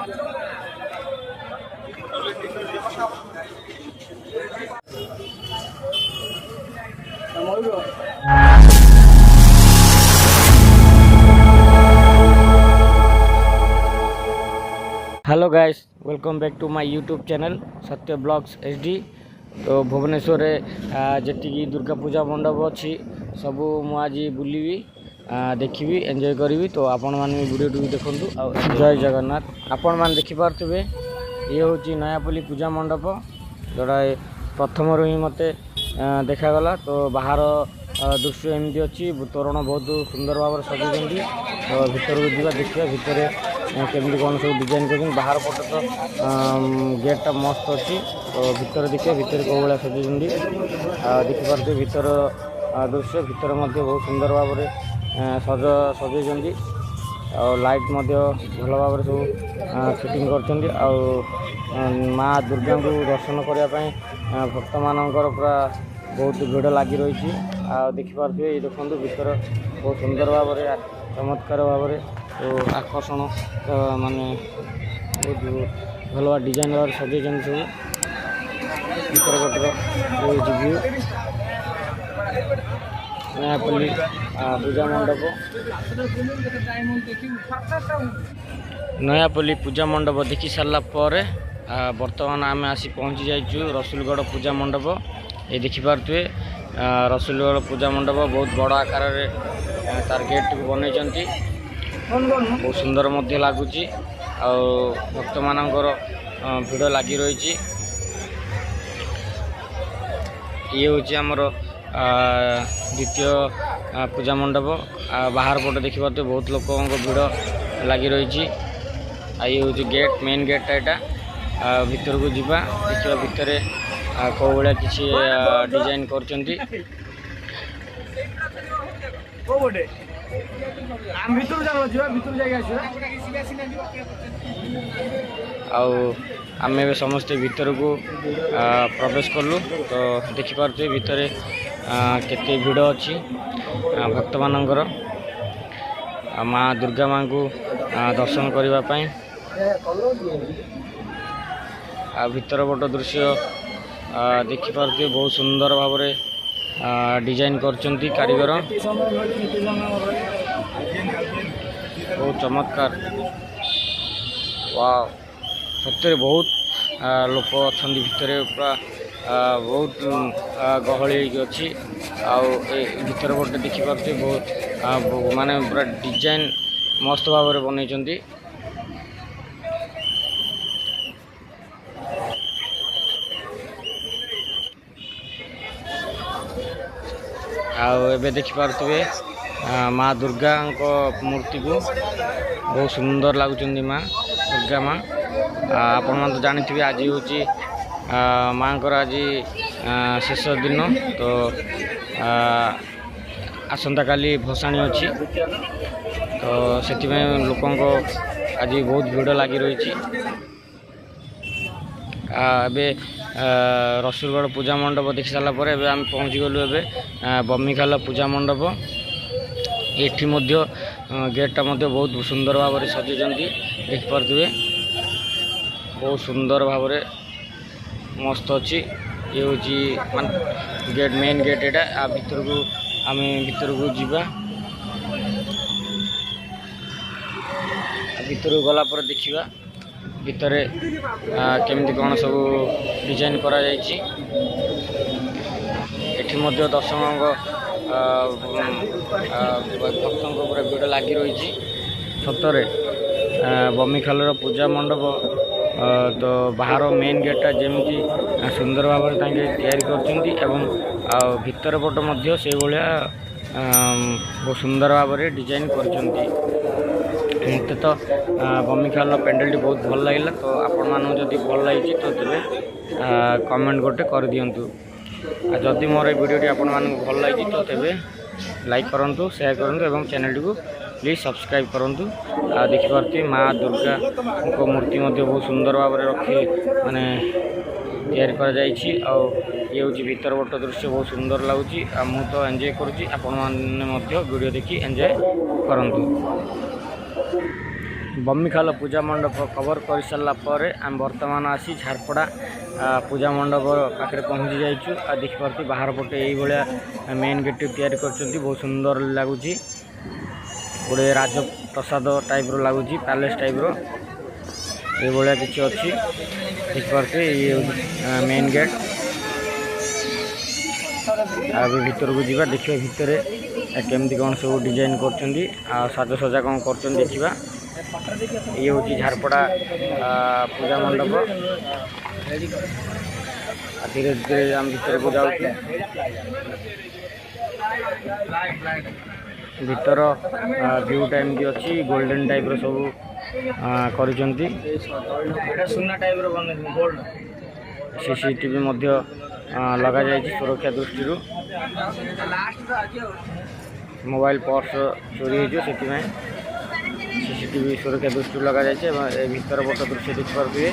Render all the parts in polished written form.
Hello guys, welcome back to my YouTube channel Satya blogs HD. तो भुवनेश्वर जी दुर्गा पूजा मंडप अच्छी सबू मुझे बुलवी देखी एंजॉय करी। तो आपण मैंने वीडियो भी देखूँ। जय जगन्नाथ। आपण मैंने देखिपे ये हूँ नयापल्ली पूजा मंडप जोड़ा प्रथम ही मत देखागला। तो बाहर दृश्य एमती अच्छी तोरण बहुत सुंदर भाव सजाई। तो भीतर को जा देखिए भितर केमती कौन सब डिजाइन कर बाहर पटे तो गेटा मस्त अच्छी। तो भीतर देखिए भितर कौ भाया सजाई देखिपे भीतर दृश्य भीतर बहुत सुंदर भाव सजाई। लाइट भल भाव सब फिटिंग कर माँ दुर्गा को दर्शन करने भक्त मानकर पूरा बहुत भिड़ लगी रही। देखिपे ये देखो भीतर बहुत सुंदर भाव चमत्कार भाव तो आकर्षण माने बहुत भल भाव डिजाइन भाव सजाई सब भीतर गोटे नयापल्ली पूजा मंडप। नयापल्ली पूजा मंडप देखी सारा पर बर्तमान आम आसी पहुँची जाइए रसुलगढ़ पूजा मंडप। ये देखिपे रसुलगढ़ पूजा मंडप बहुत बड़ आकार तार गेट को बनई बहुत सुंदर लगुच। भक्त मानकर भिड़ लगी रही। ये हूँ आमर द्वितीय पूजा मंडप। बाहर पटे देखिए बहुत लोक भिड़ लगी रही। ये हूँ गेट मेन गेटा यहाँ भीतर को जीवा देखिए भितर कौ भाया किसी डिजाइन कर आम समस्ते भीतर को प्रवेश कलु। तो देखिपे भीतर केते भिड़ अच्छी भक्त मानकर माँ दुर्गा माँ को दर्शन करने भीतर पट दृश्य देखिपे बहुत सुंदर भाव डिजाइन करचंती कारीगर बहुत चमत्कार। वाह सत्य बहुत लोक अच्छा भितर पूरा बहुत गहली अच्छी। भीतर पटे देखिपे बहुत माने पूरा डिजाइन मस्त भाव बनई। आबे देखिपे माँ दुर्गा मूर्ति को बहुत सुंदर लगुच माँ दुर्गा माँ। आपण मैंने तो जानी आज हूँ माँ आज शेष दिन। तो आसंता काली भसाणी अच्छी। तो से लोक आज बहुत भिड़ लगी रही। रसुलगढ़ पूजा मंडप देखी सारा पर आम पहुँची गलु बमिखाल पूजा मंडप। एठी गेटा बहुत सुंदर भाव सजाई देखिपे बहुत सुंदर भाव मस्त अच्छी। ये हूँ गेट मेन गेट यहाँ भीतर को आम भीतर को जीवा भीतर को गला पर देखिबा भितर केमती कौन सब डिजाइन करा जाइछि। एठी मध्य दर्शकों भक्तों पूरा भिड़ लगी रही। सतरे बमिखाल पूजा मंडप तो बाहर मेन गेटा जमी सुंदर भाव तैयारी कर भीतर पट से भाया बहुत सुंदर भाव डिजाइन कर मत तो बमिखाल पेंडल बहुत भल लगे। तो आपण मानू जदि भल लगी तो तेरे कमेंट गोटे कर दिंतु। जदि मोर वीडियो आपण मानू भल लगी तो तेरे लाइक करूँ शेयर करूँ और चैनल को प्लीज सब्सक्राइब करूँ। देखिपे माँ दुर्गा को मूर्ति बहुत सुंदर भाव रखी माने तैयारी कर ये हूँ भीतर बट दृश्य बहुत सुंदर लगुच। मु तो एंजॉय करुँची आपण मैंने वीडियो देखी एंजॉय करूँ। बम्मीखाल पूजा मंडप कवर कर सारा पर आम बर्तमान आसी झारपड़ा पूजा मंडप पाखे पहुँची जाइचु। आ देखिपे बाहर पटे ये मेन गेट तैयारी कर बहुत सुंदर लगुच गोटे राजप्रसाद टाइप लगुच पैलेस टाइप ये किसी अच्छी देखिपे ये मेन गेट। अभी भीतर को जीवा देखिए भितर केमती कौन सब डिजाइन कर साजसजा कौन कर देखा। ये हूँ झारपड़ा पूजा मंडप। धीरे धीरे आम भीतर को जाऊँ भीतर व्यू टाइम भी अच्छी गोल्डन टाइप सब कर सीसीटीवी लगा जाए सुरक्षा दृष्टि मोबाइल पर्स चोरी हो सीसीटीवी सुरक्षा दृष्टि लगा जाए भीतर बट दृश्य देखिपे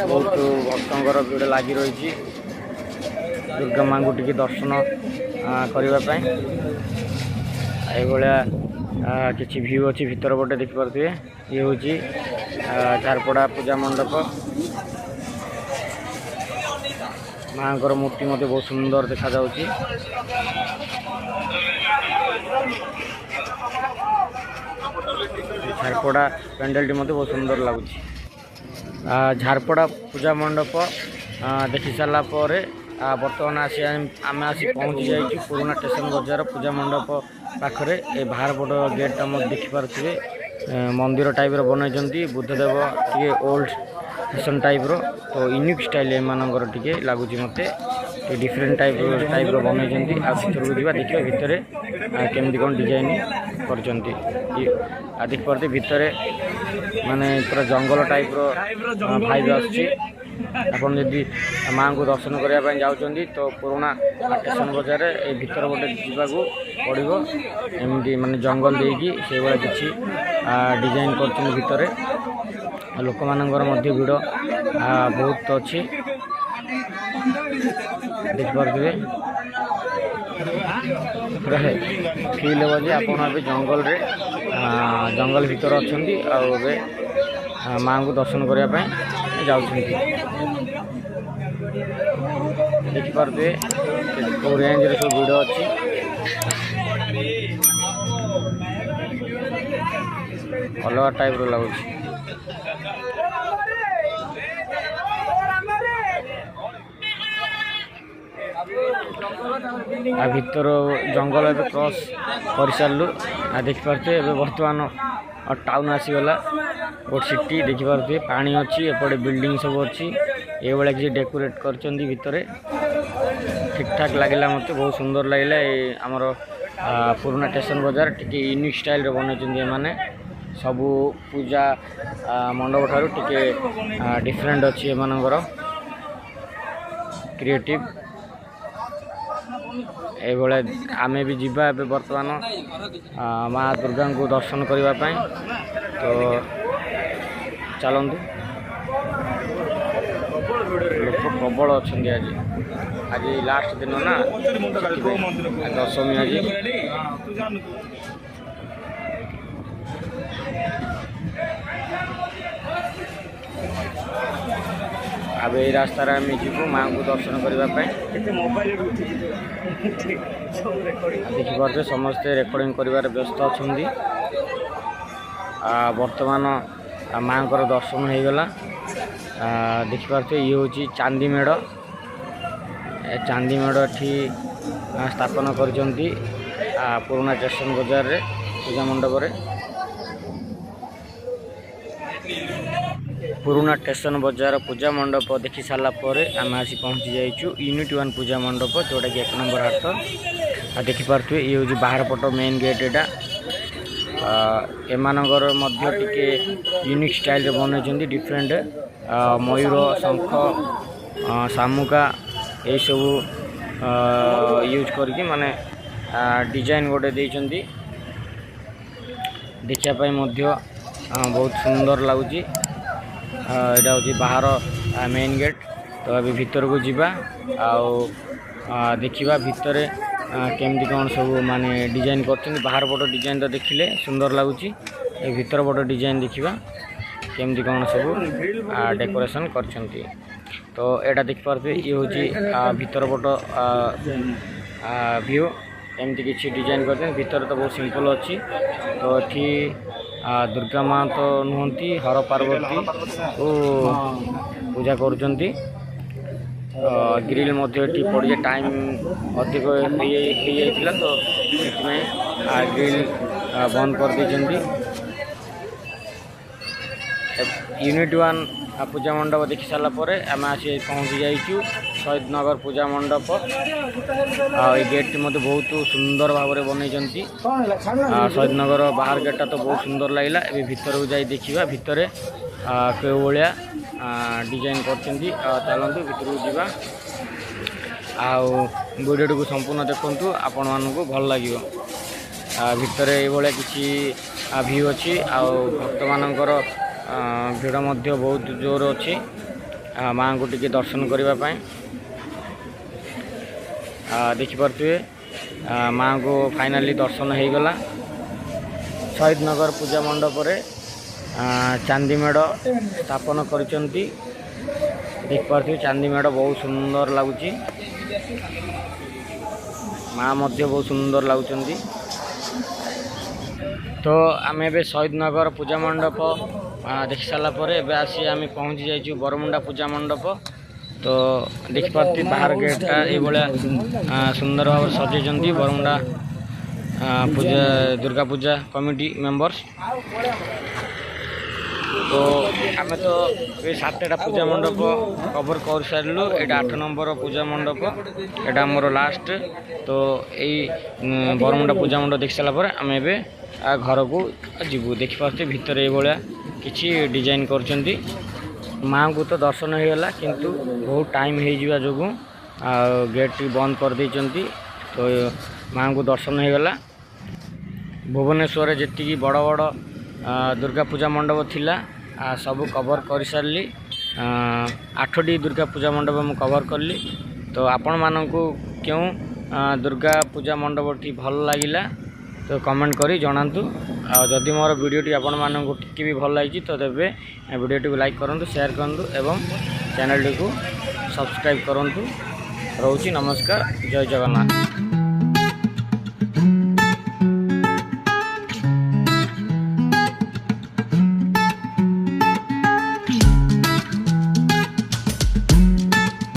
बहुत भक्तर भिड़ लगी रही दुर्गा माँ को टी दर्शन करने किसी व्यू अच्छी भीतर बटे देखिपे ये हूँ झारपड़ा पूजा मंडप। माँ मूर्ति मत बहुत सुंदर देखा जाउची। झारपड़ा पेंडल टी मत बहुत सुंदर लगुच। झारपड़ा पूजा मंडप देखि सारा पर बर्तमान आम आसी पहुँची जाइए पुराना स्टेशन बजार पूजा मंडप पाखरे ए बाहर पट गेट टा मत देखिपे मंदिर टाइप बनई बुद्धदेव टे ओल्ड फैशन टाइप तो यूनिक स्टाइल एमानकर टे लगुच मत डिफरेंट टाइप बनई भर को जा देखिए भितर केमती कौन डिजाइन कर देखिपे भितर माने पूरा जंगल टाइप भाइब आसुची। आपन यदि माँ को दर्शन करने जाऊँगी तो पुराना स्टेशन बजार ये भीतर गोटे जावाक पड़ो एमती माने जंगल देकी से भाई किसी डिजाइन कर भीतर लोक मानकर भीड़ बहुत अच्छी देखिपे पूरा फिल हे आप जंगल रे जंगल भीतर अच्छा माँ को दर्शन करने देखिपे कौ रेंज सब भिड़ अच्छी अलग टाइप लगुच। भीतर जंगल ए क्रॉस कर सारू देखिपे बर्तमान टाउन आसीगला गोटे सिटी देखिपे पानी अच्छी एपटे बिल्डिंग सब अच्छी ये किसी डेकोरेट कर भीतर ठीक ठाक लगे मत बहुत सुंदर लगे आमर पुराना स्टेशन बजार टी यूनिक स्टाइल बनई मैंने सबू पूजा मंडप ठारू टी डिफरेंट अच्छी एमानकर क्रिएटिव ये आमे भी जीवा ए बर्तमान माँ दुर्गा को दर्शन करने तो चलतु लोक प्रबल अच्छा आज आज लास्ट दिन ना दशमी आज अब ये रास्ता आम जीवु माँ को दर्शन करने देखिपे समस्ते रेकर्डिंग कर व्यस्त अच्छा बर्तमान माँ को दर्शन हो गला देखिपे ये हूँ चांदी मेढ़ ठी स्थापन कर पुराना स्टेशन बजार रे पूजा मंडप रे पुराना स्टेशन बजार पूजा मंडप देखि सारा पर आम आसी पहुँची जाइचु यूनिट 1 पूजा मंडप जोटा कि 1 नंबर हाट देखिपे ये हूँ बाहर पट मेन गेट एटा एमानकर मध्य टिके यूनिक स्टाइल बनई डिफरेंट मयूर शंख शामुका ये सब यूज करके माने डिजाइन गोटे देइचंती देखापी बहुत सुंदर लगुच। यहाँ हूँ बाहर मेन गेट तो अभी भीतर को जीवा देखा भितर केमती कौन सब माने डिजाइन कर बाहर पट डिजाइन तो देखिले सुंदर लगुच ए भीतर बड़ डिजाइन देखा केमती कौन सब डेकोरेशन करछंती। तो एटा देख पारे ये हूँ भीतर बड़ व्यू एमती किसी डिजाइन करते भीतर तो बहुत सिंपल अच्छी। तो ये दुर्गा माँ तो नुहति हर पार्वती को पूजा करुँच। ग्रिल पड़े टाइम अधिक हो जाता तो ग्रिल बंद कर देती। यूनिट 1 पूजा मंडप देखी सारापर आम आसी पहुँची जाइचु शहीद नगर पूजा मंडप। ये गेट मत बहुत सुंदर भाव में बनई शहीद नगर बाहर गेटा तो बहुत सुंदर लगला। ए भीतर को जाई देखा भितर के भाया डिजाइन कर चलतु भीतर को जावा वीडियो को संपूर्ण देखु आपण मानक भल लगे। भितर ये किसी व्यू अच्छी भक्त मानकर भिड़ मध्य बहुत जोर अच्छी माँ को टिके दर्शन करने देखिपे माँ को फाइनाली दर्शन हो गला। शहीद नगर पूजा मंडप रे चांदी मेढ़ स्थापन करिसेंती देख पारे चांदी मेढ़ बहुत सुंदर लगुच माँ मध्य बहुत सुंदर लगुंट। तो आम ए शहीद नगर पूजा मंडप देखी सारापर एवं आसी आम पहुँची जाइए बरमुंडा पूजा मंडप। तो देखिपारे बाहर गेटा ये सुंदर भाव सजाई बरमुंडा पूजा दुर्गा पूजा कमिटी मेंबर्स। तो आम तो ये 7टा पूजा मंडप कवर कर सारू ये 8 नंबर पूजा मंडप एटा मोर लास्ट। तो यही बरमुंडा पूजा मंडप देख सारापर आम ए घर को जीवु देखिपारे भितर ये किसी डिजाइन करचंती। माँ को तो दर्शन होगा किंतु बहुत टाइम हो जो गेट बंद कर देइचंती। तो माँ को दर्शन होगा। भुवनेश्वर जी बड़ बड़ दुर्गा पूजा मंडप थिला सब कवर कर सारी 8टी दुर्गा पूजा मंडप मु कवर कली। तो आपण मानक क्यों दुर्गा पूजा मंडप टी भल लगिला तो कमेंट करी जनातु। जदि मोर वीडियोटी आपण मानक टिके भी भल लगी तो तेबे वीडियोटी को लाइक करूँ शेयर करूँ एवं चैनल को सब्सक्राइब करूँ। रोची नमस्कार जय जगन्नाथ।